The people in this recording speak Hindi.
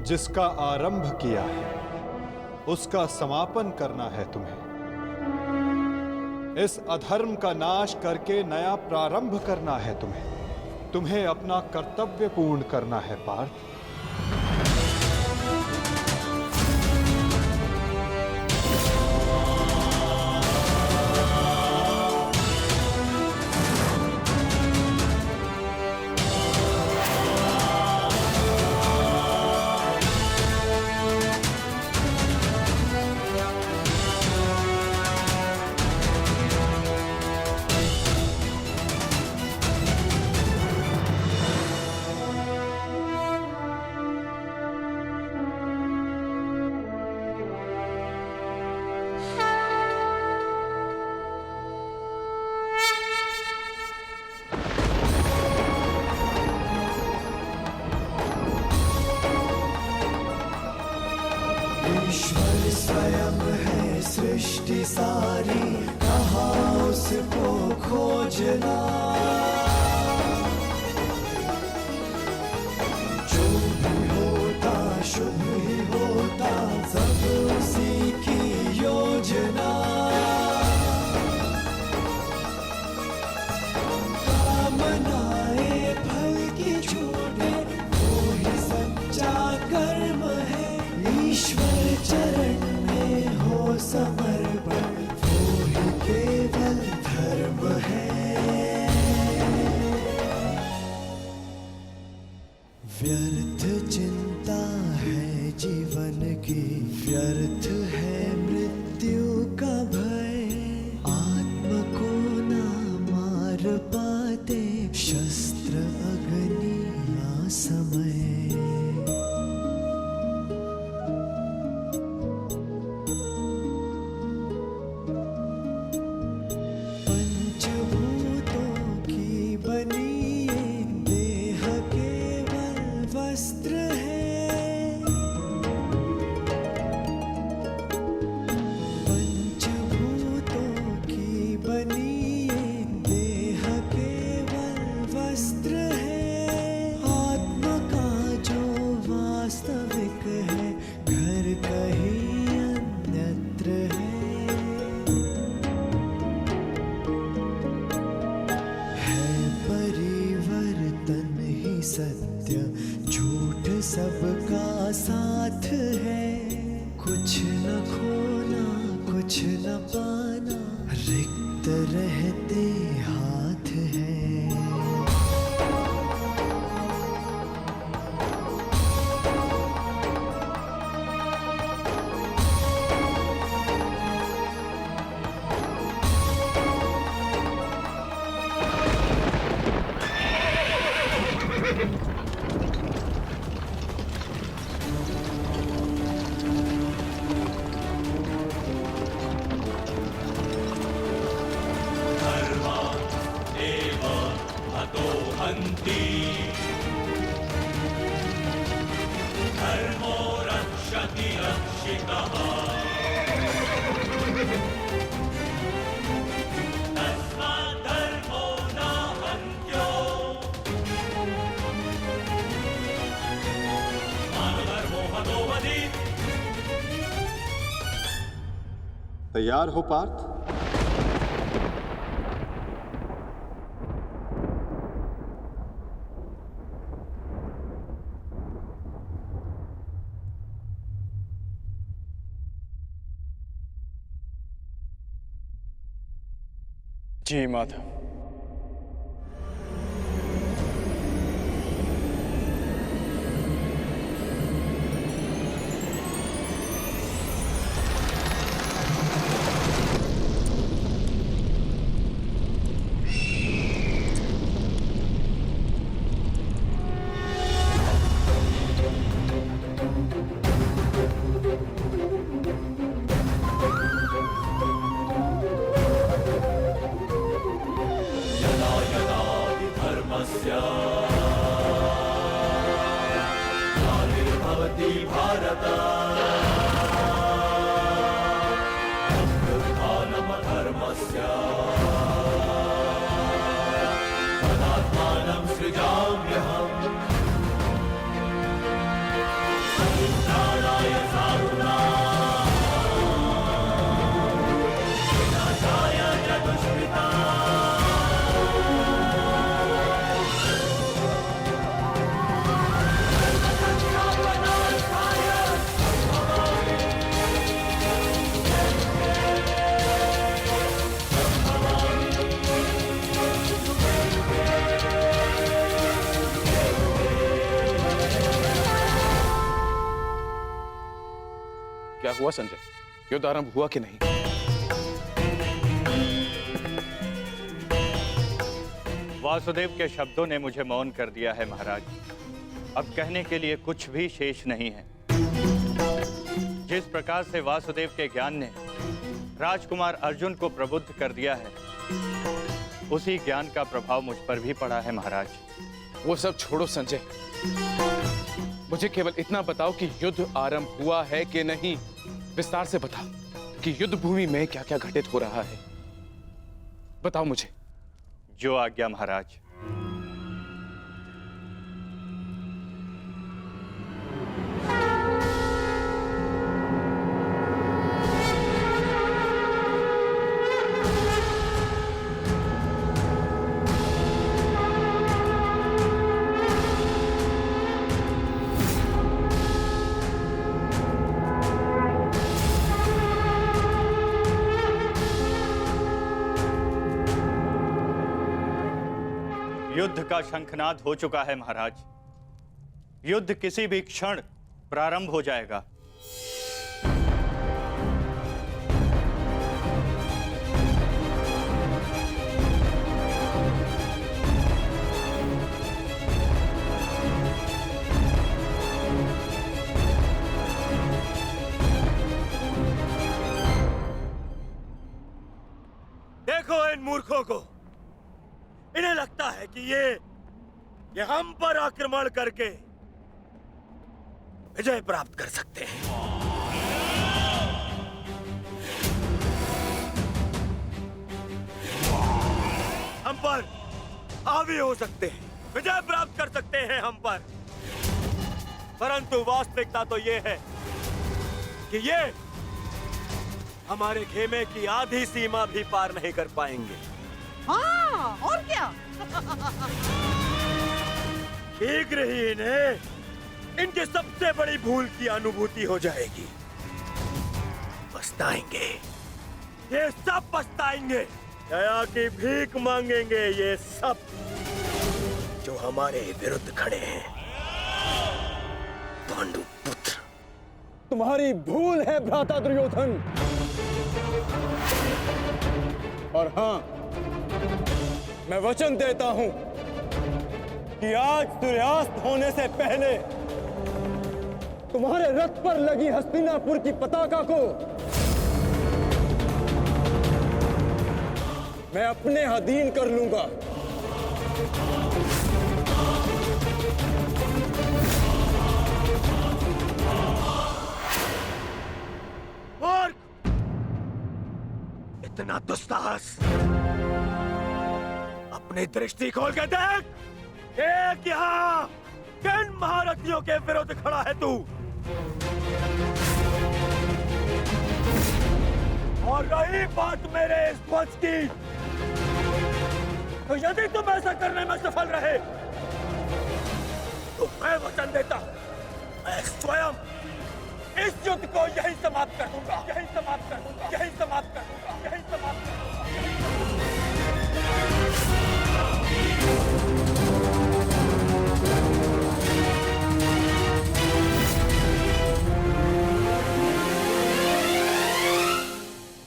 जिसका आरंभ किया है उसका समापन करना है तुम्हें। इस अधर्म का नाश करके नया प्रारंभ करना है तुम्हें। तुम्हें अपना कर्तव्य पूर्ण करना है पार्थ। ईश्वर स्वयं है सृष्टि सारी, कहाँ उसको खोजना। जो भी होता शुभ ही होता, सब उसी की योजना। कामनाएं फल की छूटे, वो ही सच्चा कर्म है। ईश्वर चरण में हो समर्पण, वो ही केवल धर्म है। व्यर्थ चिंता है जीवन की, व्यर्थ है मृत्यु का भय। आत्म को ना मार पाते शस्त्र अग्नि ना समय। सत्य झूठ सबका साथ है। कुछ न खोना कुछ न पाना, रिक्त रहते हाथ है। धर्मो रक्षति रक्षितः। तस्मात् धर्मो न हन्त्यो। मानधर्मो हतो वदेत्। तैयार हो पार्थ? जी माधव। ग्लानिर्भवति भारत, अभ्युत्थानमधर्मस्य तदात्मानं सृजाम्यहम्। हुआ संजय? युद्ध आरंभ हुआ कि नहीं? वासुदेव के शब्दों ने मुझे मौन कर दिया है महाराज। अब कहने के लिए कुछ भी शेष नहीं है। जिस प्रकार से वासुदेव के ज्ञान ने राजकुमार अर्जुन को प्रबुद्ध कर दिया है, उसी ज्ञान का प्रभाव मुझ पर भी पड़ा है महाराज। वो सब छोड़ो संजय, मुझे केवल इतना बताओ कि युद्ध आरंभ हुआ है कि नहीं। विस्तार से बताओ कि युद्ध भूमि में क्या क्या घटित हो रहा है। बताओ मुझे। जो आज्ञा महाराज। युद्ध का शंखनाद हो चुका है महाराज। युद्ध किसी भी क्षण प्रारंभ हो जाएगा। देखो इन मूर्खों को, इन्हें लगता है कि ये हम पर आक्रमण करके विजय प्राप्त कर सकते हैं। हम पर हावी हो सकते हैं, विजय प्राप्त कर सकते हैं हम पर। परंतु वास्तविकता तो ये है कि ये हमारे खेमे की आधी सीमा भी पार नहीं कर पाएंगे। हाँ, और क्या? शीघ्र ही इन्हें इनकी सबसे बड़ी भूल की अनुभूति हो जाएगी। पछताएंगे, ये सब पछताएंगे। दया की भीख मांगेंगे ये सब जो हमारे विरुद्ध खड़े हैं। पांडु पुत्र, तुम्हारी भूल है भ्राता दुर्योधन। और हाँ, मैं वचन देता हूं कि आज सूर्यास्त होने से पहले तुम्हारे रथ पर लगी हस्तिनापुर की पताका को मैं अपने अधीन कर लूंगा। मूर्ख! इतना दुस्साहस! अपनी दृष्टि खोल के देख। एक यहाँ किन महारथियों के विरुद्ध खड़ा है तू? और रही बात मेरे इस ध्वज की, तो यदि तुम ऐसा करने में सफल रहे तो मैं वचन देता हूं, मैं स्वयं इस युद्ध को यही समाप्त कर दूंगा, यही समाप्त कर दूंगा, यही समाप्त कर दूंगा।